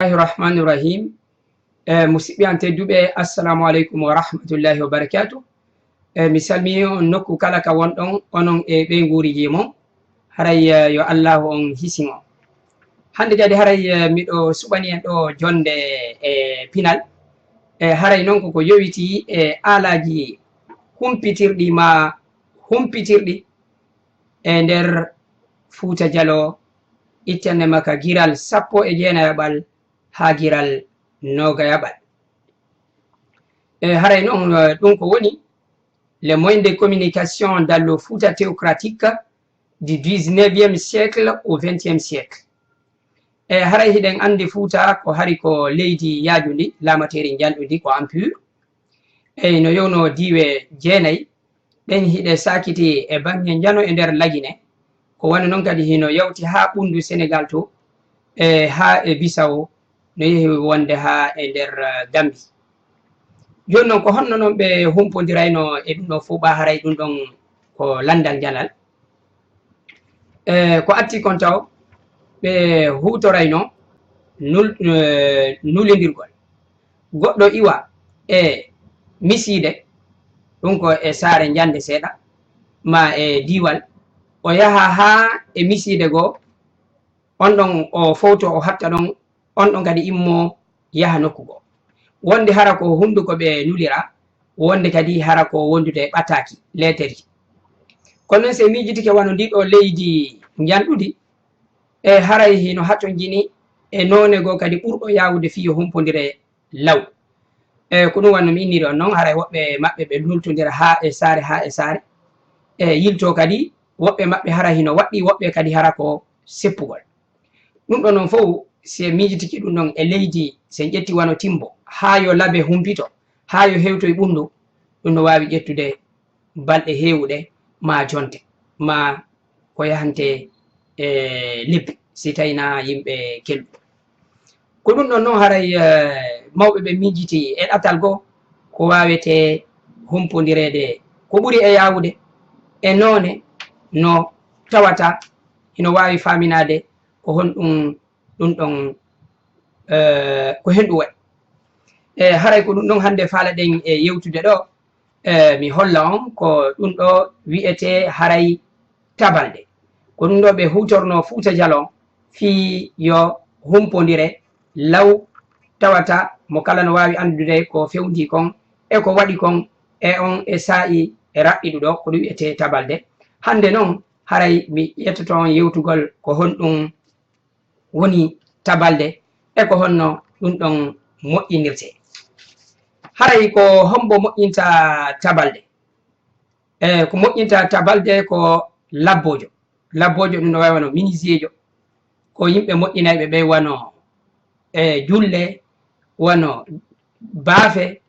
Bismillahirrahmanirrahim. Musidɓe an tedduɓe, assalamu aleykum wa rahmatullahi wa barakatuh. Mi salmini on nokku kala ka wonɗon onon e ɓe guuriji mon. Haray yo allahu on hisin on. Hande kadi haray miɗo suɓani en ɗo jonde e pinal. Haray noon koko yowiti e alaji humpitirɗi ma humpitirɗi e nder Fuuta Jallo, ittande maka giral 19 ha giral 20. Haray noon ɗum ko woni les moyens de communication dans le Fouta théocratique du 19e siècle au 20e siècle. Haray hiɗen andi Fouta ko hari ko leydi yaajundi lamateri jalɗudi ko empire. No yowno diwe 9 ɗen hiɗe sakiti e bange jano e nder lagine, ko woni noon kadi hino yawti ha ɓundu Sénégal to ha e Bissau, no yehi wonde ha e nder Gambie. Joni noon ko honno noon ɓe humpodirayno e ɗum ɗo fuɓa haray ɗum ɗon ko landal jalal. Ko atti kon taw ɓe hutorayno nulidirgol. Goɗɗo iwa e miside, ɗum ko e saare jande seeɗa ma e diwal, o yaha ha e miside goo, on ɗon o fowto o hatta ɗon, on ɗon kadi immo yaha nokku goo. Wonde hara ko hunduko ɓe nulira, wonde kadi hara ko wondude ɓataki leteri. Kono noon se mijitike wano ndiɗo leydi janɗudi haray hino hatto jini e none goo kadi ɓurɗo yawude fiyo humpodire law. Ko ɗum wanno mi inniri on noon, haray woɓɓe maɓɓe ɓe nultodira ha e saare yilto kadi woɓɓe maɓɓe hara hino waɗɗi, woɓɓe kadi hara ko seppugol. Ɗum ɗo noon fof se mijitiki ɗum ɗon e leydi sen ƴetti wano Timbo, ha yo laabe humpito, ha yo hewto e ɓundu, ɗum no wawi ƴettude balɗe hewuɗe ma jonte, ma ko yahante lebbi si tawina yimɓe kelɗu. Ko ɗum ɗon noon haray mawɓe ɓe mijiti e ɗatal goo ko wawete humpodirede ko ɓuri e yawude e none no tawata hino wawi faminade ko honɗum ɗum ɗon ko henɗum waɗi. Haray ko ɗum ɗon hande faalaɗen e yewtude ɗo, mi holla on ko ɗum ɗo wi'ete haray tabalde. Ko ɗum ɗo ɓe hutorno Fuuta Jallo fi yo humpodire law, tawata mo kala no wawi andude ko fewndi kon e ko waɗi kon e on e sa'i e raɓɓiɗuɗo ko ɗum wi'ete tabalde. Hande noon haray mi ƴettoto on yewtugol ko honɗum woni tabalde e ko honno ɗum ɗon moƴƴinirte. Haray ko hombo moƴƴinta tabalde. Ko moƴƴinta tabalde ko labbojo. Labbojo ɗum no wawi wano minisiyejo, ko yimɓe moƴƴinayɓe ɓe wano julle, wano baafe,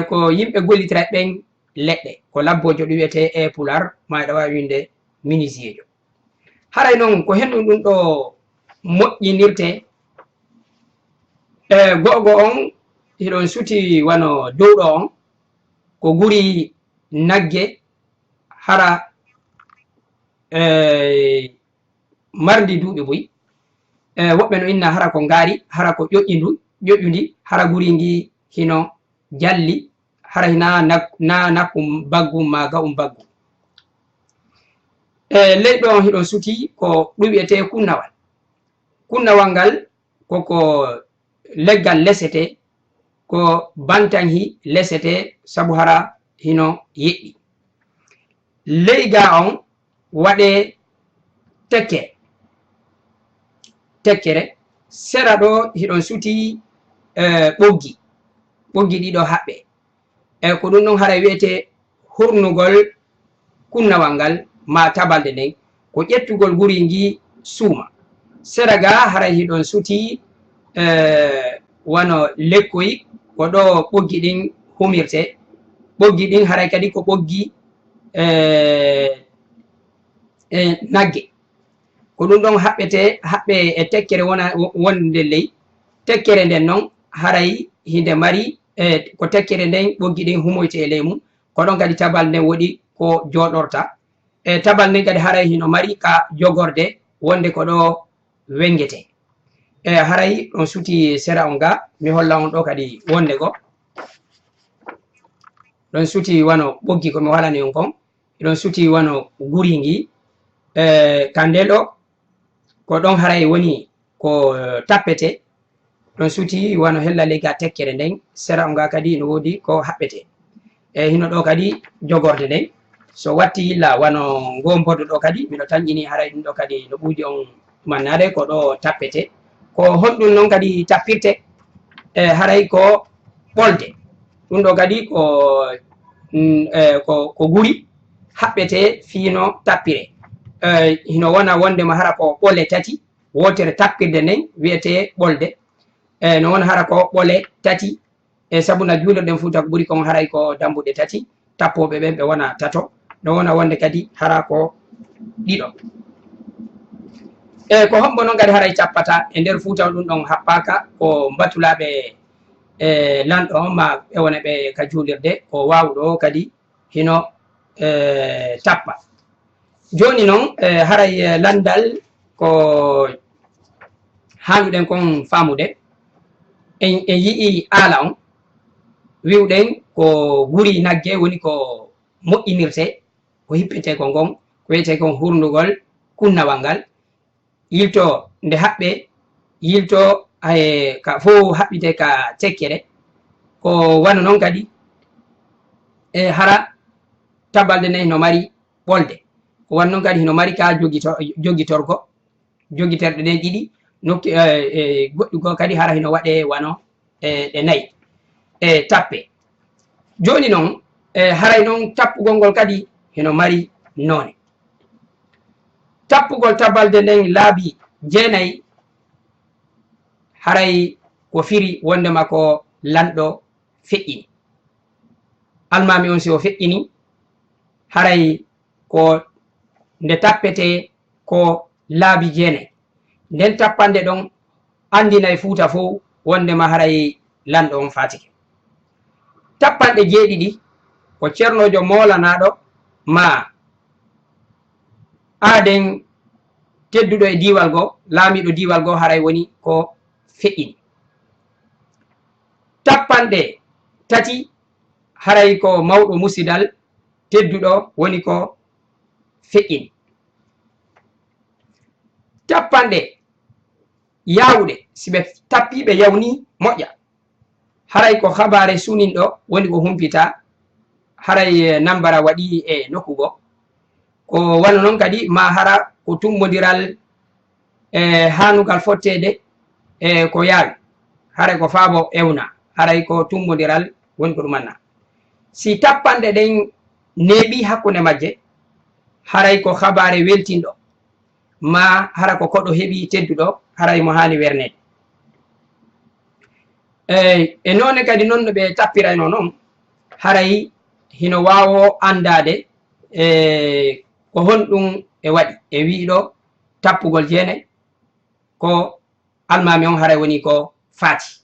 ko yimɓe gollitira ɓen leɗɗe, ko labbojo ɗum wiyete e Pular, ma ɗa wawi winde minisiyejo. Haray noon ko henɗum ɗum ɗo moƴƴinirte, go'go on hiɗon suti wano dow ɗo on ko guri nagge hara mardi duuɓi buy. Woɓɓe no inna hara ko ngaari, hara ko ƴoƴƴudi, hara guri ngi hino jalli, haray na nakkum baggum ma ga'um baggum. Ley ɗo hiɗon suti ko ɗum wiyete kunnawal. Kunnawal ngal koko leggal lesete, ko bantanhi lesete sabu hara hino yeɗɗi. Ley ga on waɗe tekkere, sera ɗo hiɗon suti ɓoggi ɗiɗo haɓɓe. Ko ɗum ɗon haray wiyete hurnugol kunnawal ngal ma tabalde nden, ko ƴettugol guri ngi suuma. Sera ga haray hiɗon suti wano lekkoy ko ɗo ɓoggi ɗin humirte. Ɓoggi ɗin haray kadi ko ɓoggi nagge. Ko ɗum ɗon haɓɓe e tekkere wonde ley. Tekkere nden noon haray hinde mari ko tekkere nden ɓoggi ɗin humoyte e ley mum, ko ɗon kadi tabal nden woɗi ko joɗorta. Tabal nden kadi haray hino mari ka jogorde wonde ko ɗo wengete. haray ɗon suti sera on ga mi holla on ɗo kadi wonde go ɗon suti wano ɓoggi ko mi walani on kon ɗon suti wano guri ngi kandel ɗo ko ɗon haray woni ko tappete ɗon suti wano hella lega tekkere nden sera on ga kadi no wodi ko haɓɓete hino ɗo kadi jogorde nden so watti yilla wano gombodo ɗo kadi miɗo tanƴini haray ɗum ɗo kadi no ɓuuɗi on mannade ko ɗo tappete ko honɗum noon kadi tappirte haray ko ɓolde ɗum ɗo kadi ko guri haɓɓete fiino tappire hino wona wondema hara ko ɓole tati wotere tappirde nden wiyete ɓolde no wona hara ko ɓole tati sabuna juuloɗen fuuta ko ɓuri kon haray ko dambuɗe tati tappoɓe ɓen ɓe wona tato no wona wonde kadi hara ko ɗiɗo ko hombo noon kadi haray cappata e nder fuuta ɗum ɗon haɓɓaka ko mbatulaɓe lanɗo ma ɓe wona ɓe ka juulirde ko wawɗo kadi hino tappa joni noon haray landal ko hannuɗen kon famude en yii aala on wiwɗen ko guri nagge woni ko moƴƴinirte ko hippete ko ngon ko wiyete kon hurnugol kunnawal ngal yilto nde haɓɓe yilto ka fo haɓɓite ka tekkere ko wano noon kadi hara tabalde nden no mari ɓolde ko wan noon kadi hino mari ka jogitorgo jogiterɗe ɗen ɗiɗi nokki goɗɗi go kadi hara hino waɗe wano ɗe nayyi tappe joni noon haray noon tappugol ngol kadi hino mari noone tappugol tabalde nden laabi 9 haray ko firi wondema ko lanɗo feƴƴini almami on si o feƴƴini haray ko nde tappete ko laabi 9 nden tappande ɗon andinay fuuta fo wondema haray lanɗo on fatike tappanɗe 7 ko ceernojo molanaɗo ma aaden tedduɗo e diwal go laamiɗo diwal go haray woni ko feƴƴini tappanɗe 3 haray ko mawɗo musidal tedduɗo woni ko feƴƴini tappanɗe yawɗe siɓe tappiɓe yawni moƴƴa haray ko habare suninɗo woni ko humpita haray nambara waɗi e nokkugo ko wano noon kadi ma hara ko tummodiral hanugal fottede ko yaawi haray ko faabo ewna haray ko tummodiral woni ko ɗumanna si tappanɗe ɗen neeɓi hakkunde majje haray ko habare weltinɗo ma hara ko koɗo heeɓi tedduɗo haray mo hani wernede e none kadi noon no ɓe tappirayno noon haray hino wawo andade ko honɗum e waɗi e wiiɗo tappugol 9 ko almami on haray woni ko faati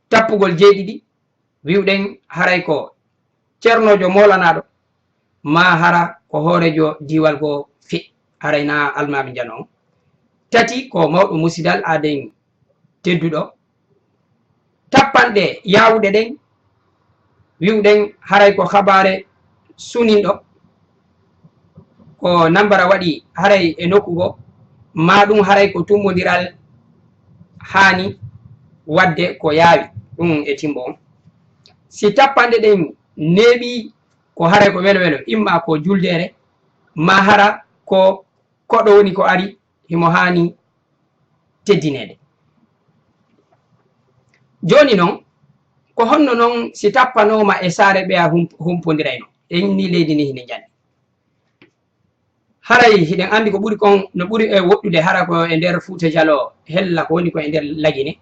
tappugol 7 wiwɗen haray ko ceernojo molanaɗo ma hara ko hoorejo diwal go fe haray na almami jano on 3 ko mawɗo musidal aden tedduɗo tappanɗe yawuɗe ɗen wiwɗen haray ko habare suninɗo ko nambara waɗi haray e nokkugo ma ɗum haray ko tummodiral hani wadde ko yaawi ɗum e timbo on si tappanɗe ɗen neeɓi ko haray ko welo welo imma ko juldere ma hara ko koɗo woni ko ari himo hani teddinede joni noon ko honno noon si tappanoma e saare ɓeya humpodirayno en ni leydi ni hine janni haray hiɗen andi ko ɓuri kon no ɓuri e woɗɗude hara ko e nder Fuuta Jallo hella ko woni ko e nder lagine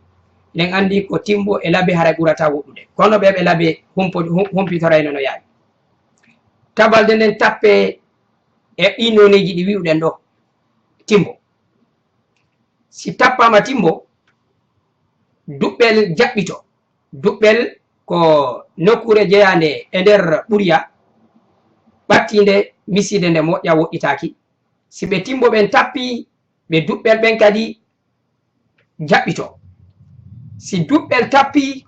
eɗen andi ko timbo e laabe haray ɓurata woɗɗude kono ɓe laabe humpitorayno no yaawi tabalde nden tappe e ɗi noneji ɗi wiwɗen ɗo timbo si tappama timbo duɓɓel jaɓɓito duɓɓel ko nokkure jeyande e nder ɓuriya ɓattinde miside nde moƴƴa woɗɗitaki si ɓe timbo ɓen tappi ɓe duɓɓel ɓen kadi jaɓɓito. Si duɓɓel tappi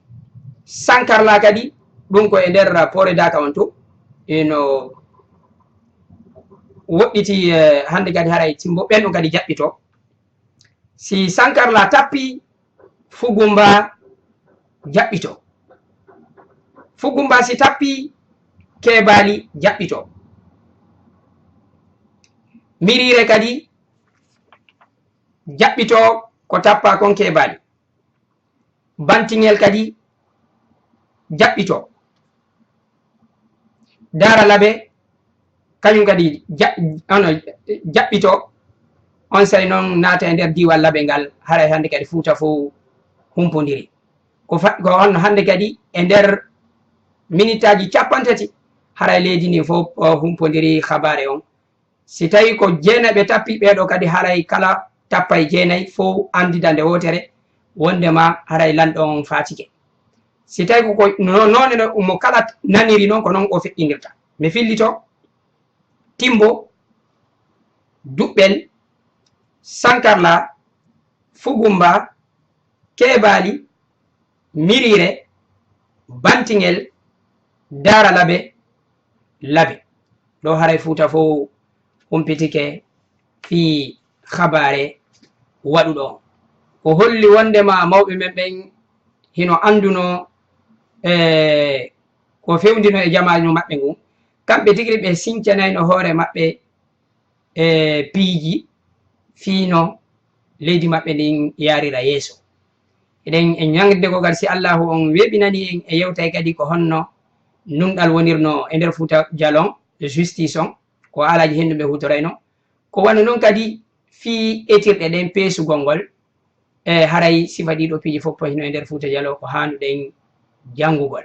sankarla kadi ɗum ko e nder pore daka on to eno woɗɗiti hande kadi haray timbo ɓen ɗum kadi jaɓɓito. Si sankarla tappi fugumba jaɓɓito. Fugumba si tappi keɓali jaɓɓito. Mirire kadi jaɓɓito ko tappa kon keɓali. Bantingel kadi jaɓɓito. Dara laɓe kañum kadi jaɓɓito. On sari noon naata e nder diwal laɓe ngal haray hande kadi Fuuta fo humpodiri ko on hande kadi e nder minute aji 30 haray leydi ndi fof humpodiri habare on. Si tawi ko 9 ɓe tappi ɓeɗo kadi haray kala tappay 9 fo andida nde wotere wondema haray lanɗo on fatike. Si tawi ko none mo kala naniri noon ko noon o feƴƴinirta. Mi fillito: timbo, duɓɓel, sankarla, fugumba, keɓali, mirire, bantingel, dara laɓe, laɓe. Ɗo haray Fuuta fo humpitike fi habare waɗuɗo ko holli wondema mawɓe men ɓen hino anduno ko fewndino e jamanu maɓɓe ngun. Kamɓe tigui ɓe sincanayno hoore maɓɓe piiji fiino leydi maɓɓe ndin yarira yeeso. Eɗen e ñagde ko kadi si Allahu on weɓinani en e yewtay kadi ko honno nunɗal wonirno e nder Fuuta Jalon justice on ko alaji henduɓe hutorayno ko wano noon kadi fi etirɗe ɗen peesugol ngol haray sifa ɗiɗo piiji fof hino e nder Fuuta Jalon ko handuɗen jangugol.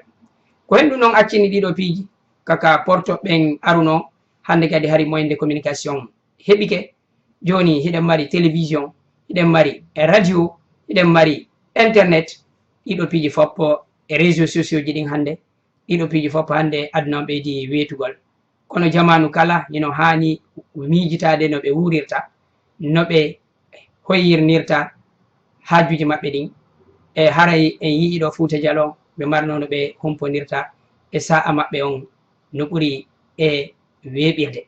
Ko hendu noon accini ɗiɗo piiji kaka porto ɓen aruno hande kadi hari moyen de communication heɓike. Joni hiɗen mari télévision, hiɗen mari radio, hiɗen mari internet. Ɗiɗo piiji fof e réseaux sociaux ji ɗin hande ɗiɗo piiji fof hande aduna ɓeydi wetugol. Kono jamanu kala hino hani miijitade no ɓe wurirta, no ɓe hoyirnirta hajuji maɓɓe ɗin. E haray en yiiɗo Fuuta Jalon ɓe marno no ɓe humponirta e sa'a maɓɓe on no ɓuri e weɓirde.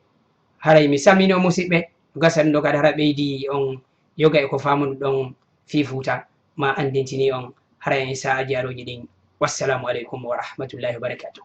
Haray mi sammino musidɓe gasat ɗo kadi hara ɓeydi on yoga e ko famunu ɗon fi Fuuta ma andintini on haray en sa'aji aroji ɗin. Wassalamu aleykum wa rahmatullahi wa barakatuh.